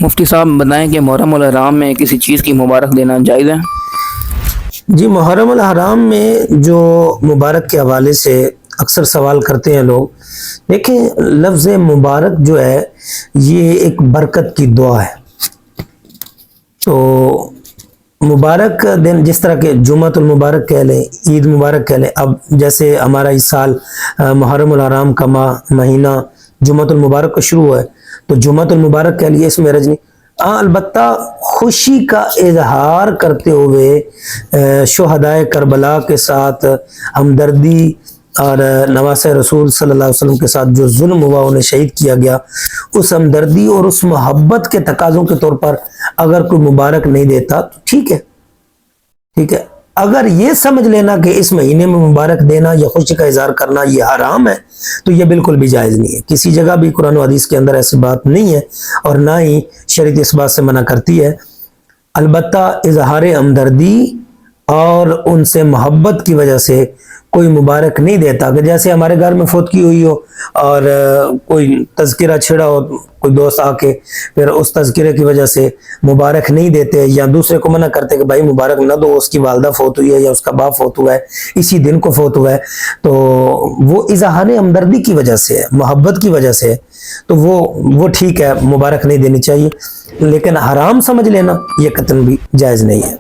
مفتی صاحب بتائیں کہ محرم الحرام میں کسی چیز کی مبارک دینا جائز ہے؟ جی، محرم الحرام میں جو مبارک کے حوالے سے اکثر سوال کرتے ہیں لوگ، دیکھیں لفظ مبارک جو ہے یہ ایک برکت کی دعا ہے۔ تو مبارک دن جس طرح کہ جمعۃ المبارک کہہ لیں، عید مبارک کہہ لیں، اب جیسے ہمارا اس سال محرم الحرام کا مہینہ جمعۃ المبارک کا شروع ہوا ہے، تو جمعۃ المبارک کہہ لیے، اس میں رجب نہیں۔ البتہ خوشی کا اظہار کرتے ہوئے شہدائے کربلا کے ساتھ ہمدردی اور نواسۂ رسول صلی اللہ علیہ وسلم کے ساتھ جو ظلم ہوا، انہیں شہید کیا گیا، اس ہمدردی اور اس محبت کے تقاضوں کے طور پر اگر کوئی مبارک نہیں دیتا تو ٹھیک ہے۔ اگر یہ سمجھ لینا کہ اس مہینے میں مبارک دینا یا خوشی کا اظہار کرنا یہ حرام ہے تو یہ بالکل بھی جائز نہیں ہے۔ کسی جگہ بھی قرآن و حدیث کے اندر ایسی بات نہیں ہے، اور نہ ہی شریعت اس بات سے منع کرتی ہے۔ البتہ اظہار ہمدردی اور ان سے محبت کی وجہ سے کوئی مبارک نہیں دیتا، کہ جیسے ہمارے گھر میں فوتگی ہوئی ہو اور کوئی تذکرہ چھڑا ہو، کوئی دوست آ کے پھر اس تذکرے کی وجہ سے مبارک نہیں دیتے یا دوسرے کو منع کرتے کہ بھائی مبارک نہ دو، اس کی والدہ فوت ہوئی ہے یا اس کا باپ فوت ہوا ہے، اسی دن کو فوت ہوا ہے، تو وہ اظہار ہمدردی کی وجہ سے ہے، محبت کی وجہ سے ہے، تو وہ ٹھیک ہے، مبارک نہیں دینی چاہیے۔ لیکن حرام سمجھ لینا یہ قطعاً بھی جائز نہیں ہے۔